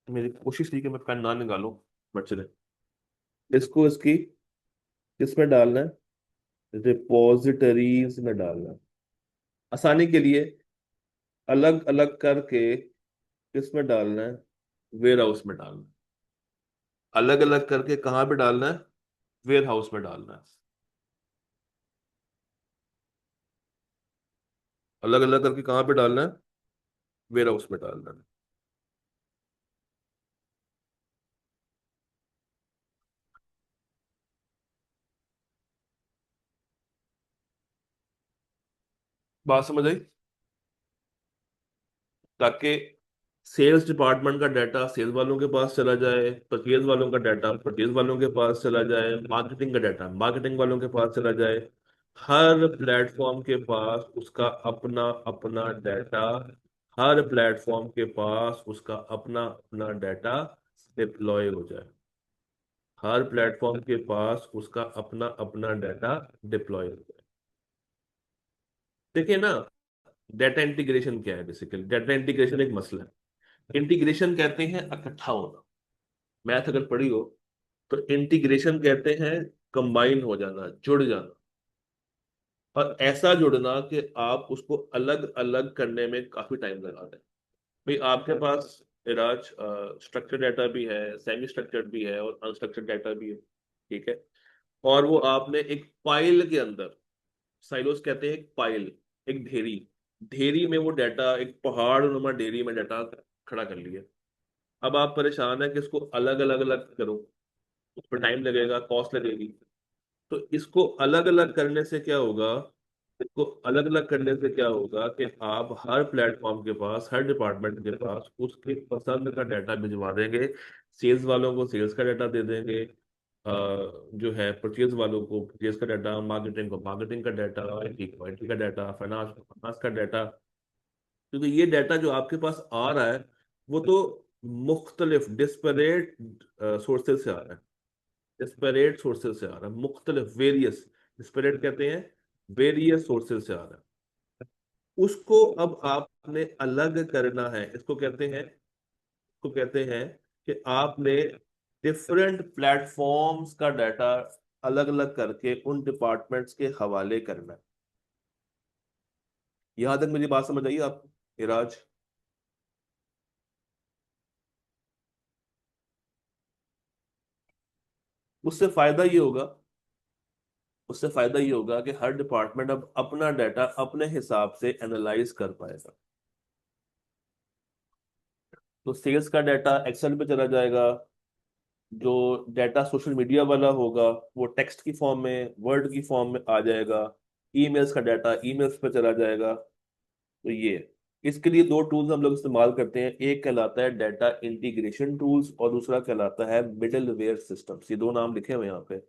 मेरी कोशिश थी कि मैं पेन ना निकालूं, बट चले, इसको इसकी किसमें डालना है? रिपोजिटरीज में डालना है। आसानी के लिए अलग अलग करके किसमें डालना है? वेयर हाउस में डालना है। अलग अलग करके कहाँ पे डालना है? वेयर हाउस में डालना है। अलग अलग करके कहाँ पे डालना है? वेयर हाउस में डालना है। बात समझ आई? ताकि सेल्स डिपार्टमेंट का डाटा सेल्स वालों के पास चला जाए, परचेज वालों का डाटा परचेज वालों के पास चला जाए, मार्केटिंग का डाटा मार्केटिंग वालों के पास चला जाए। हर प्लेटफॉर्म के पास उसका अपना अपना डाटा। हर प्लेटफॉर्म के पास उसका अपना अपना डाटा डिप्लॉय हो जाए। हर प्लेटफॉर्म के पास उसका अपना अपना डाटा डिप्लॉय हो जाए। देखिए ना, डाटा इंटीग्रेशन क्या है? बेसिकली डाटा इंटीग्रेशन एक मसला है। इंटीग्रेशन कहते हैं इकट्ठा होना। मैथ अगर पढ़ी हो तो इंटीग्रेशन कहते हैं कंबाइन हो जाना, जुड़ जाना। और ऐसा जुड़ना कि आप उसको अलग अलग करने में काफी टाइम लगा दें। भाई आपके पास इराज स्ट्रक्चर डाटा भी है, सेमी स्ट्रक्चर्ड भी है, और अनस्ट्रक्चर्ड डाटा भी है। ठीक है। और वो आपने एक पाइल के अंदर, साइलोस कहते हैं एक पाइल, एक ढेरी, ढेरी में वो डाटा, एक पहाड़ नुमा ढेरी में डाटा खड़ा कर लिया। अब आप परेशान है कि इसको अलग अलग अलग करो, उस पर टाइम लगेगा, कॉस्ट लगेगी। तो इसको अलग अलग करने से क्या होगा? इसको अलग अलग करने से क्या होगा कि आप हर प्लेटफॉर्म के पास, हर डिपार्टमेंट के पास उसके पसंद का डाटा भिजवा देंगे। सेल्स वालों को सेल्स का डाटा दे देंगे, जो है परचेज वालों को परचेज का डाटा, मार्केटिंग को मार्केटिंग का डाटा, आईटी को आईटी का डाटा, फाइनेंस को फाइनेंस का डाटा। क्योंकि ये डाटा जो आपके पास आ रहा है, वो तो मुख्तलिफ डिस्परेट सोर्सेज से आ रहा है। डिस्परेट सोर्सेज से आ रहा है, मुख्तलिफ, वेरियस। डिस्परेट कहते हैं वेरियस सोर्सेज से आ रहा है। उसको अब आपने अलग करना है, इसको कहते हैं, इसको कहते हैं कि आपने डिफरेंट प्लेटफॉर्म्स का डाटा अलग अलग करके उन डिपार्टमेंट्स के हवाले करना है। यहां तक मेरी बात समझ आई आपको, इराज? उससे फायदा ये होगा, उससे फायदा ये होगा कि हर डिपार्टमेंट अब अपना डाटा अपने हिसाब से एनालाइज कर पाएगा। तो सेल्स का डाटा एक्सेल पे चला जाएगा, जो डाटा सोशल मीडिया वाला होगा वो टेक्स्ट की फॉर्म में, वर्ड की फॉर्म में आ जाएगा। ईमेल्स का डाटा ईमेल्स पे चला जाएगा। तो ये, इसके लिए दो टूल्स हम लोग इस्तेमाल करते हैं, एक कहलाता है डाटा इंटीग्रेशन टूल्स और दूसरा कहलाता है मिडलवेयर सिस्टम्स। ये दो नाम लिखे हुए हैं यहाँ पे।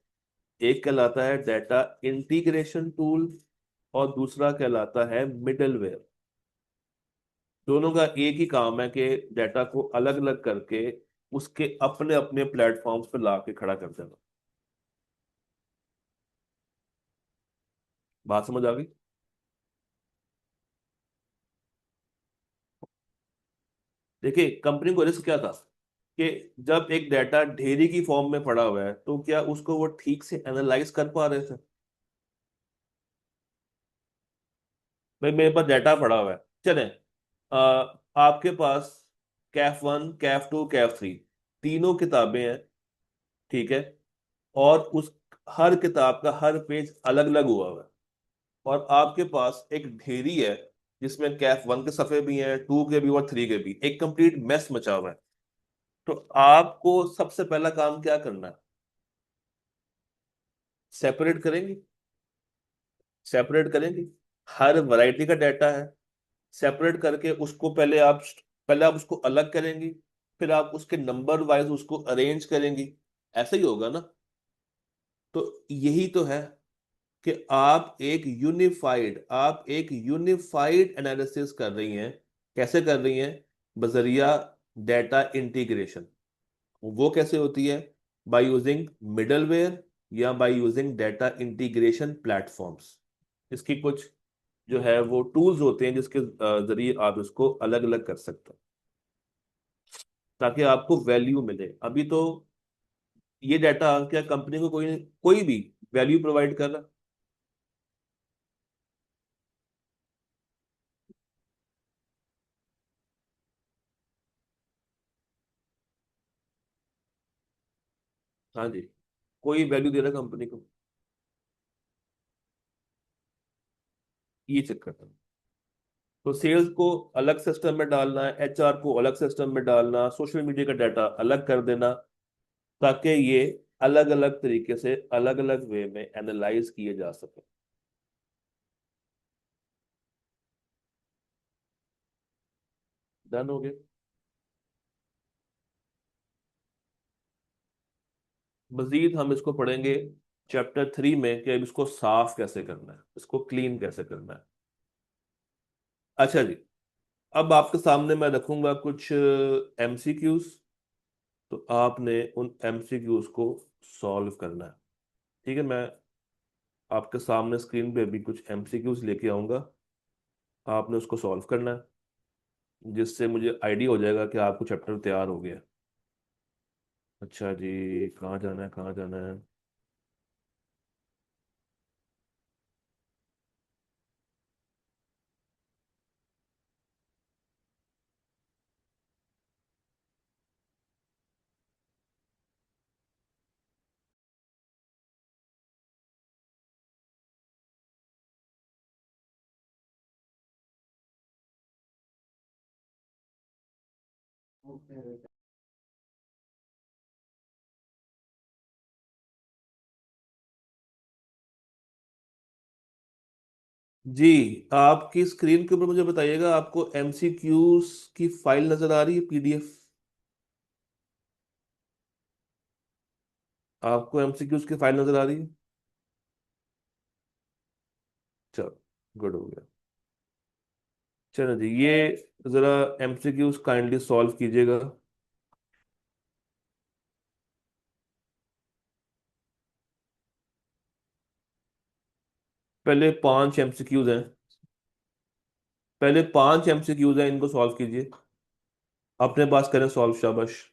एक कहलाता है डाटा इंटीग्रेशन टूल और दूसरा कहलाता है मिडलवेयर। दोनों का एक ही काम है कि डाटा को अलग अलग करके उसके अपने अपने प्लेटफॉर्म्स पे ला के खड़ा कर देना। बात समझ आ गई? देखिए, कंपनी को रिस्क क्या था कि जब एक डाटा ढेरी की फॉर्म में पड़ा हुआ है तो क्या उसको वो ठीक से एनालाइज कर पा रहे थे? भाई मेरे पास डाटा पड़ा हुआ है, चले, आ, आपके पास कैफ 1, कैफ 2, कैफ 3 तीनों किताबें हैं, ठीक है, और उस हर किताब का हर पेज अलग अलग हुआ हुआ है, और आपके पास एक ढेरी है जिसमें कैफ 1 के सफे भी हैं, 2 के भी और 3 के भी, एक कंप्लीट मैस मचा हुआ है। तो आपको सबसे पहला काम क्या करना है? सेपरेट करेंगे, सेपरेट करेंगे। हर वैरायटी का डाटा है, सेपरेट करके उसको पहले आप उसको अलग करेंगी, फिर आप उसके नंबर वाइज उसको अरेंज करेंगी। ऐसा ही होगा ना? तो यही तो है कि आप एक यूनिफाइड एनालिसिस कर रही हैं। कैसे कर रही हैं? बजरिया डाटा इंटीग्रेशन। वो कैसे होती है? बाय यूजिंग मिडलवेयर या by using data integration platforms. इसकी कुछ जो है वो टूल्स होते हैं जिसके जरिए आप इसको अलग अलग कर सकते हैं, ताकि आपको वैल्यू मिले। अभी तो ये डाटा क्या कंपनी को कोई कोई भी वैल्यू प्रोवाइड कर रहा? हाँ जी, कोई वैल्यू दे रहा कंपनी को? ये चक्कर था। तो सेल्स को अलग सिस्टम में डालना, एचआर को अलग सिस्टम में डालना, सोशल मीडिया का डाटा अलग कर देना, ताकि ये अलग अलग तरीके से अलग अलग वे में एनालाइज किए जा सके। डन हो गया। मजीद हम इसको पढ़ेंगे चैप्टर 3 में कि अब इसको साफ कैसे करना है, इसको क्लीन कैसे करना है। अच्छा जी, अब आपके सामने मैं रखूंगा कुछ एमसीक्यूज, तो आपने उन एमसीक्यूज को सॉल्व करना है। ठीक है, मैं आपके सामने स्क्रीन पे अभी कुछ एमसीक्यूज लेके आऊंगा, आपने उसको सॉल्व करना है, जिससे मुझे आइडिया हो जाएगा कि आपको चैप्टर तैयार हो गया। अच्छा जी, कहाँ जाना है, कहाँ जाना है? जी, आपकी स्क्रीन के ऊपर मुझे बताइएगा, आपको एमसीक्यूज की फाइल नजर आ रही है, पीडीएफ? आपको एमसीक्यूज की फाइल नजर आ रही है? चलो, गुड हो गया। चलो जी, ये जरा एमसीक्यूज काइंडली सॉल्व कीजिएगा। पहले 5 एमसीक्यूज हैं। पहले 5 एमसीक्यूज हैं, इनको सॉल्व कीजिए। अपने पास करें सॉल्व, शाबाश।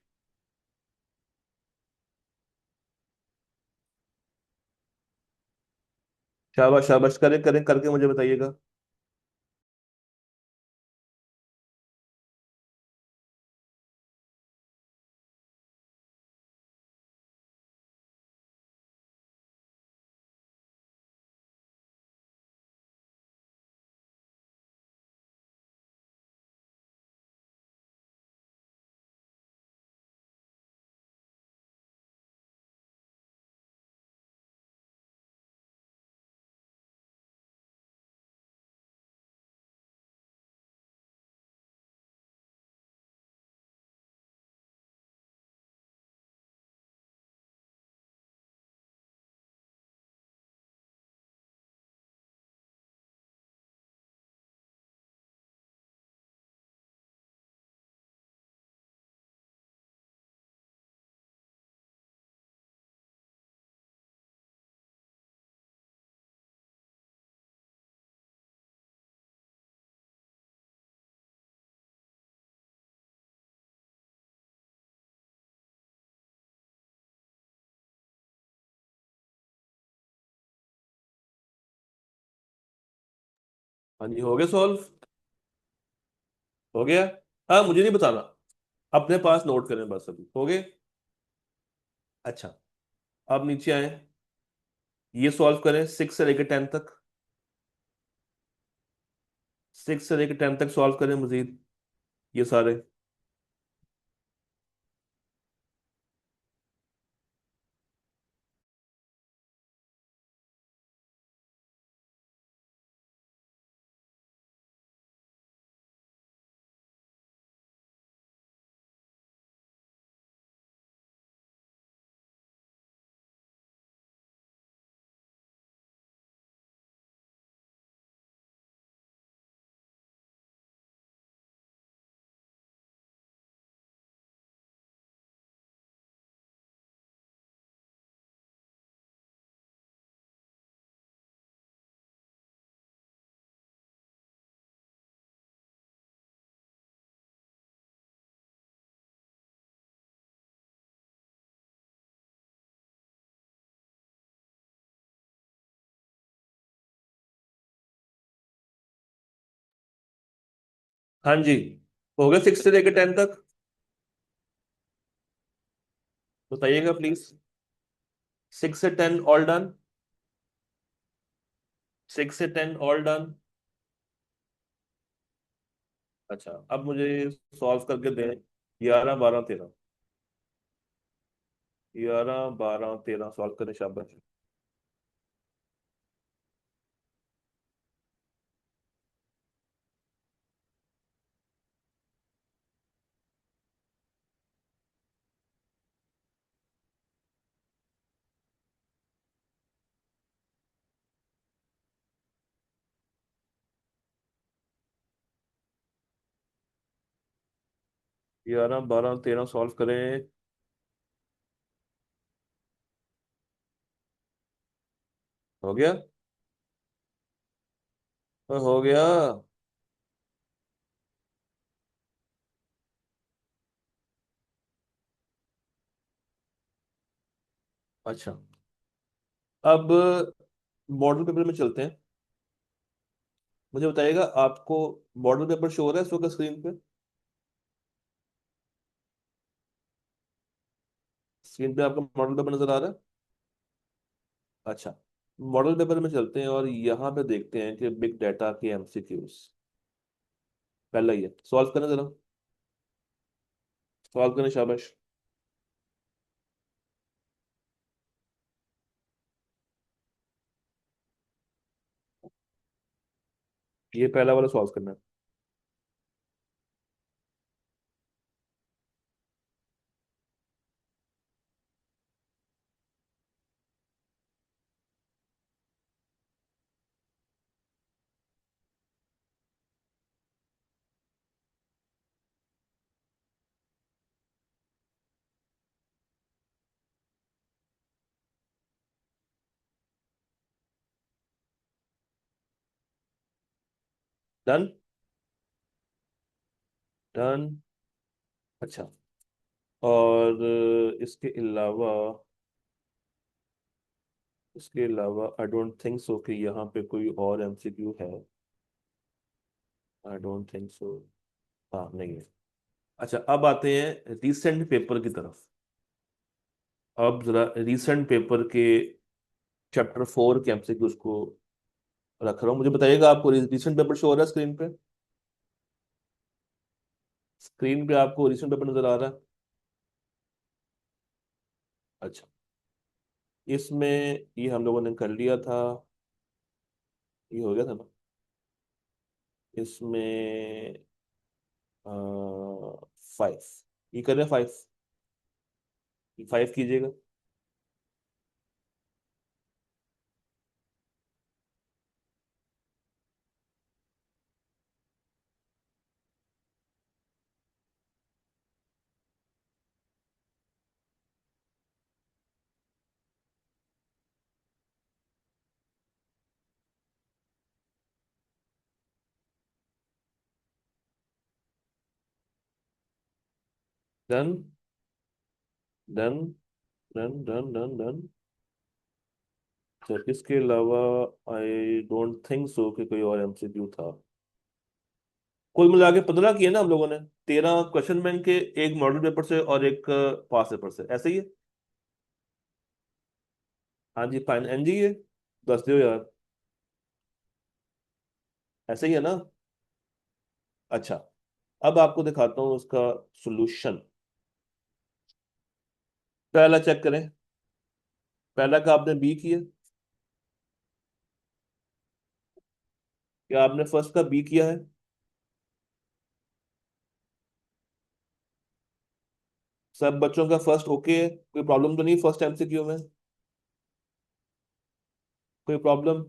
शाबाश शाबाश, करें करें, करके मुझे बताइएगा। हाँ जी, हो गया सॉल्व। हो गया। हाँ, मुझे नहीं बताना। अपने पास नोट करें बस, अभी हो गए। अच्छा, अब नीचे आए। ये सॉल्व करें 6 से लेकर 10 तक। 6 से लेकर 10 तक सॉल्व करें मजीद, ये सारे। हाँ जी, हो गया 6 से लेकर 10 तक। बताइएगा प्लीज। 6 से 10 ऑल डन। 6 से 10 ऑल डन। अच्छा, अब मुझे सॉल्व करके दें। 11 12 13। 11 12 13 सॉल्व करें, शाबाश। 11 12 13 सॉल्व करें। हो गया। हो गया। अच्छा, अब मॉडल पेपर में चलते हैं। मुझे बताइएगा, आपको मॉडल पेपर शो हो रहा है इस वक्त स्क्रीन पे? स्क्रीन पे आपका मॉडल पेपर नजर आ रहा है? अच्छा, मॉडल पेपर में चलते हैं और यहाँ पे देखते हैं कि बिग डाटा के एमसीक्यूज। पहला ही है, सॉल्व करें जरा। सॉल्व करें, शाबाश। ये पहला वाला सॉल्व करना है। डन। डन। अच्छा। और इसके अलावा आई डोंट थिंक सो कि यहाँ पे कोई और एमसीक्यू है। I don't think so. हाँ, नहीं है। अच्छा, अब आते हैं रीसेंट पेपर की तरफ। अब जरा रीसेंट पेपर के चैप्टर 4 के एमसीक्यूज को रख रहा हूँ। मुझे बताइएगा, आपको रीसेंट पेपर शो हो रहा है स्क्रीन पे? स्क्रीन पे आपको रीसेंट पेपर नजर आ रहा है? अच्छा। इसमें ये हम लोगों ने कर लिया था। ये हो गया था ना? इसमें 5। ये कर रहे हैं 5। 5 कीजिएगा। Done. Done. Done. Done. Done. Done. तो इसके अलावा आई डोंट थिंक सो कि कोई और एमसीक्यू था। कुल मिला के 15 किए ना हम लोगों ने? 13 क्वेश्चन बैंक के, एक मॉडल पेपर से और एक पास पेपर से, ऐसे ही है? हाँ जी, फाइन एन जी है। दस दो यार। ऐसे ही है ना? अच्छा। अब आपको दिखाता हूँ उसका सॉल्यूशन। पहला चेक करें। पहला का आपने बी किया? क्या आपने फर्स्ट का बी किया है? सब बच्चों का फर्स्ट ओके है? कोई प्रॉब्लम तो नहीं फर्स्ट एमसीक्यू में? कोई प्रॉब्लम?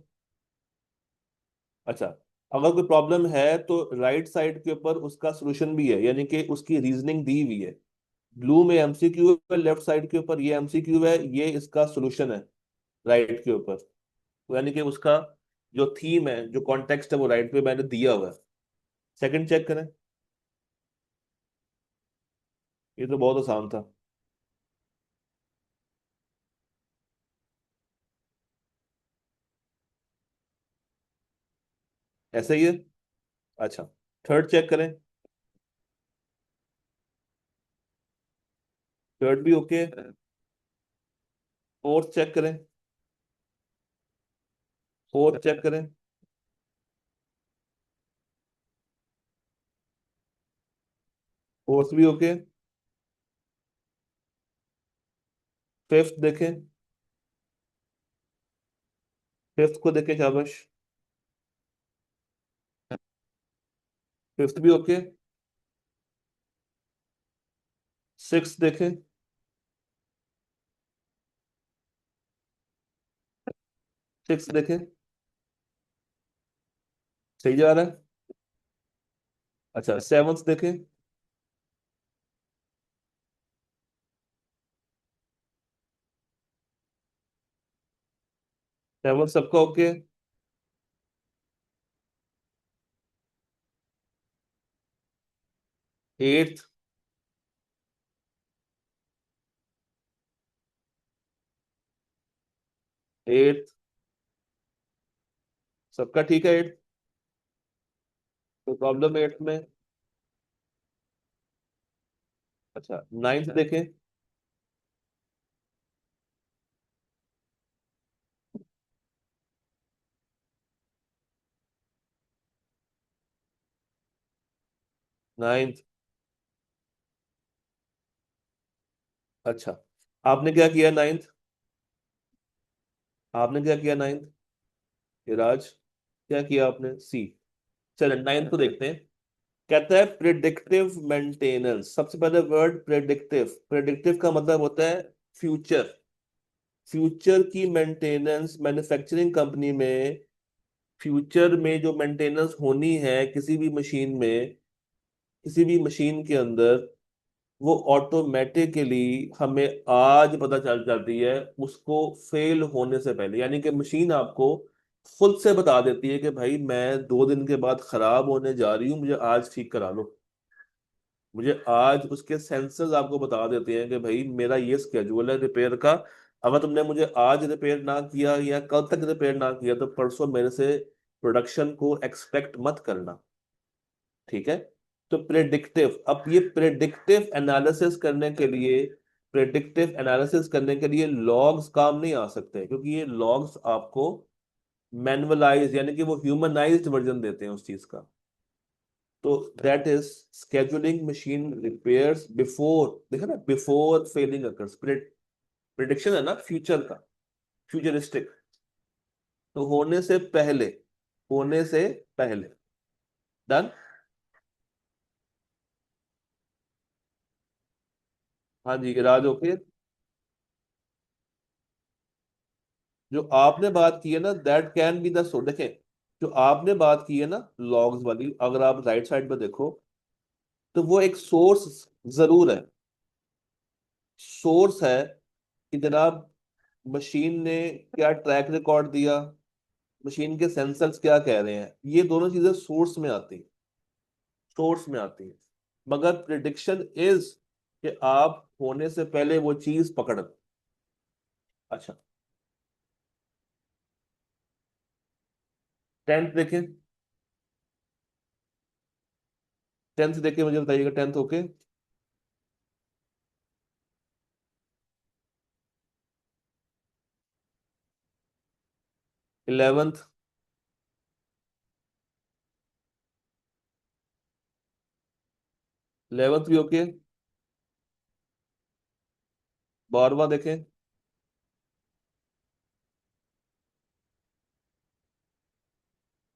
अच्छा। अगर कोई प्रॉब्लम है तो राइट साइड के ऊपर उसका सॉल्यूशन भी है, यानी कि उसकी रीजनिंग दी हुई है। ब्लू में एमसीक्यू है, लेफ्ट साइड के ऊपर ये एमसीक्यू है, ये इसका सॉल्यूशन है राइट के ऊपर। तो यानी कि उसका जो थीम है, जो कॉन्टेक्स्ट है, वो राइट पे मैंने दिया हुआ है। सेकंड चेक करें। ये तो बहुत आसान था। ऐसा ही है। अच्छा। थर्ड चेक करें। थर्ड भी ओके। फोर्थ चेक करें। फोर्थ चेक करें। फोर्थ भी ओके। फिफ्थ देखें। फिफ्थ को देखें, शाबाश। फिफ्थ भी ओके। सिक्स देखें। सिक्स देखें। सही जा रहा है। अच्छा, सेवन्थ देखें। सेवन्थ सबका ओके। एट्थ। एट्थ सबका ठीक है। एट्थ कोई प्रॉब्लम है एट्थ में? अच्छा, नाइन्थ देखें। नाइन्थ। अच्छा। आपने क्या किया नाइन्थ? आपने क्या किया नाइन्थ? राज, क्या किया आपने? सी। चलो नाइन्थ को देखते हैं। कहता है प्रिडिक्टिव मेंटेनेंस। सबसे पहले वर्ड प्रिडिक्टिव। प्रिडिक्टिव का मतलब होता है फ्यूचर। फ्यूचर की मेंटेनेंस मैन्युफैक्चरिंग कंपनी में। फ्यूचर में जो मेंटेनेंस होनी है किसी भी मशीन में, किसी भी मशीन के अंदर, वो ऑटोमेटिकली हमें आज पता चल जाती है उसको फेल होने से पहले। यानी कि मशीन आपको खुद से बता देती है कि भाई मैं 2 दिन के बाद खराब होने जा रही हूँ, मुझे आज ठीक करा लो। मुझे आज उसके सेंसर्स आपको बता देते हैं कि भाई मेरा ये स्केड्यूल है रिपेयर का। अगर तुमने मुझे आज रिपेयर ना किया या कल तक रिपेयर ना किया तो परसों मेरे से प्रोडक्शन को एक्सपेक्ट मत करना। ठीक है। तो प्रेडिक्टिव, अब ये प्रेडिक्टिव एनालिसिस करने के लिए लॉग्स काम नहीं आ सकते, क्योंकि ये लॉग्स आपको मैनुअलाइज यानी कि वो ह्यूमनाइज्ड वर्जन देते हैं उस चीज का। तो that is scheduling machine repairs before, देखा ना, बिफोर फेलिंग अकर्स। प्रिडिक्शन है ना फ्यूचर का, फ्यूचरिस्टिक। तो होने से पहले डन। हाँ जी, राज ओके। जो आपने बात की है ना, that can be the source. देखें, जो आपने बात की है ना लॉग्स वाली, अगर आप राइट साइड पे देखो तो वो एक सोर्स जरूर है। सोर्स है कि जनाब मशीन ने क्या ट्रैक रिकॉर्ड दिया, मशीन के सेंसर्स क्या कह रहे हैं, ये दोनों चीजें सोर्स में आती हैं। मगर प्रिडिक्शन इज कि आप होने से पहले वो चीज पकड़। अच्छा, 10th देखें। 10th देखे मुझे बताइएगा, 10th ओके। 11th। 11th भी ओके। 12वां देखें।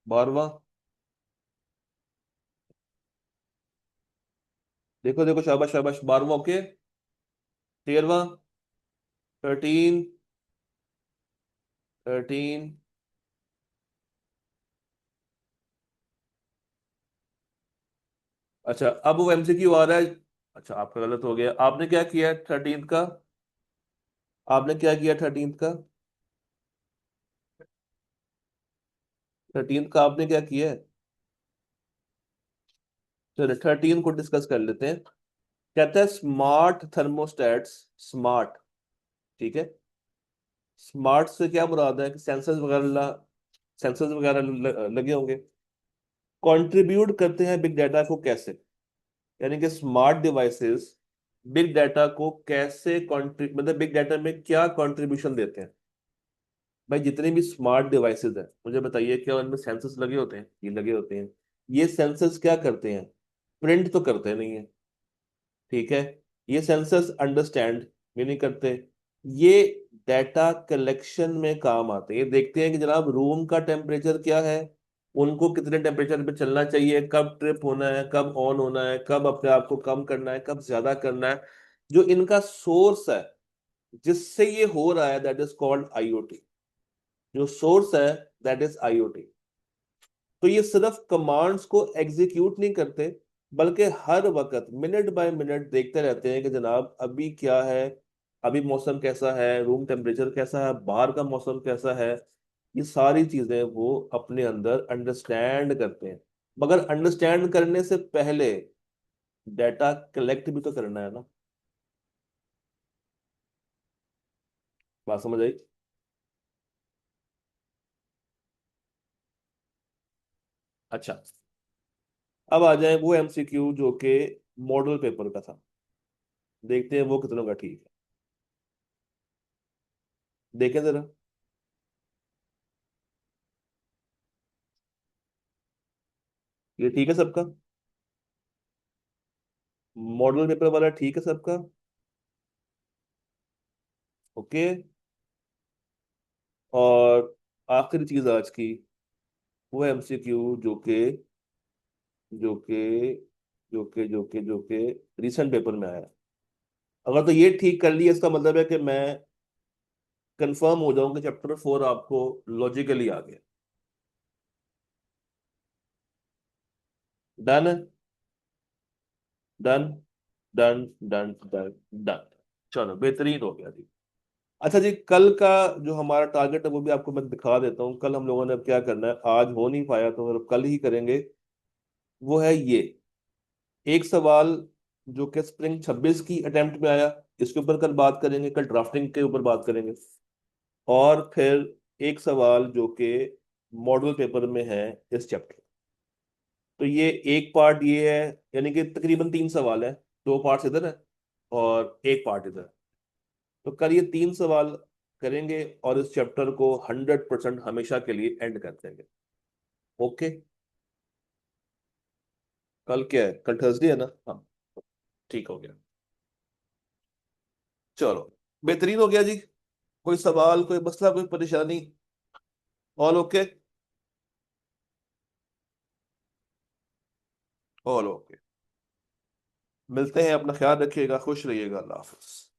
12वां। देखो देखो, शाबाश शाबाश, 12वां ओके। 13वां। 13। 13। अच्छा, अब वो एमसीक्यू आ रहा है। अच्छा, आपका गलत हो गया। आपने क्या किया 13th का? आपने क्या किया 13th का? 13th का आपने क्या किया है? चलो 13 को डिस्कस कर लेते हैं। कहता है स्मार्ट थर्मोस्टेट्स। स्मार्ट, ठीक है। स्मार्ट से क्या मुराद है कि सेंसर्स वगैरह लगे होंगे। कंट्रीब्यूट करते हैं बिग डाटा को कैसे, यानी कि स्मार्ट डिवाइसेस बिग डाटा को कैसे कंट्री मतलब बिग डाटा में क्या कंट्रीब्यूशन देते हैं। भाई जितने भी स्मार्ट डिवाइसेस हैं मुझे बताइए, क्या उनमें सेंसर्स लगे होते हैं? ये लगे होते हैं। ये सेंसर्स क्या करते हैं? प्रिंट तो करते नहीं है, ठीक है। ये सेंसर्स अंडरस्टैंड भी नहीं करते। ये डाटा कलेक्शन में काम आते हैं। ये देखते हैं कि जनाब रूम का टेम्परेचर क्या है, उनको कितने टेम्परेचर पे चलना चाहिए, कब ट्रिप होना है, कब ऑन होना है, कब अपने आप को कम करना है, कब ज्यादा करना है। जो इनका सोर्स है जिससे ये हो रहा है, दैट इज कॉल्ड आईओटी। जो सोर्स है, दैट इज आईओटी। तो ये सिर्फ कमांड्स को एग्जीक्यूट नहीं करते, बल्कि हर वक्त मिनट बाय मिनट देखते रहते हैं कि जनाब अभी क्या है, अभी मौसम कैसा है, रूम टेम्परेचर कैसा है, बाहर का मौसम कैसा है। ये सारी चीजें वो अपने अंदर अंडरस्टैंड करते हैं। मगर अंडरस्टैंड करने से पहले डाटा कलेक्ट भी तो करना है ना। बात समझ आई? अच्छा, अब आ जाए वो एमसीक्यू जो कि मॉडल पेपर का था। देखते हैं वो कितनों का ठीक है। देखें जरा। ये ठीक है सबका? मॉडल पेपर वाला ठीक है सबका? ओके। और आखिरी चीज आज की, वो एमसीक्यू जो के जो के रिसेंट पेपर में आया। अगर तो ये ठीक कर लिया, इसका मतलब है कि मैं कंफर्म हो जाऊं कि चैप्टर 4 आपको लॉजिकली आ गया। डन है। Done done done done done. चलो बेहतरीन हो गया जी। अच्छा जी, कल का जो हमारा टारगेट है वो भी आपको मैं दिखा देता हूँ। कल हम लोगों ने अब क्या करना है, आज हो नहीं पाया तो फिर कल ही करेंगे। वो है ये एक सवाल जो कि स्प्रिंग 26 की अटेम्प्ट में आया, इसके ऊपर कल बात करेंगे, कल ड्राफ्टिंग के ऊपर बात करेंगे। और फिर एक सवाल जो कि मॉडल पेपर में है इस चैप्टर। तो ये एक पार्ट ये है, यानी कि तकरीबन 3 सवाल है। 2 पार्ट्स इधर है और एक पार्ट इधर है। तो कल ये 3 सवाल करेंगे और इस चैप्टर को 100% हमेशा के लिए एंड कर देंगे। ओके। कल क्या है, कल थर्सडे है ना? हाँ, ठीक हो गया। चलो, बेहतरीन हो गया जी। कोई सवाल, कोई मसला, कोई परेशानी? All okay? All okay. मिलते हैं, अपना ख्याल रखिएगा, खुश रहिएगा, अल्लाह हाफिज।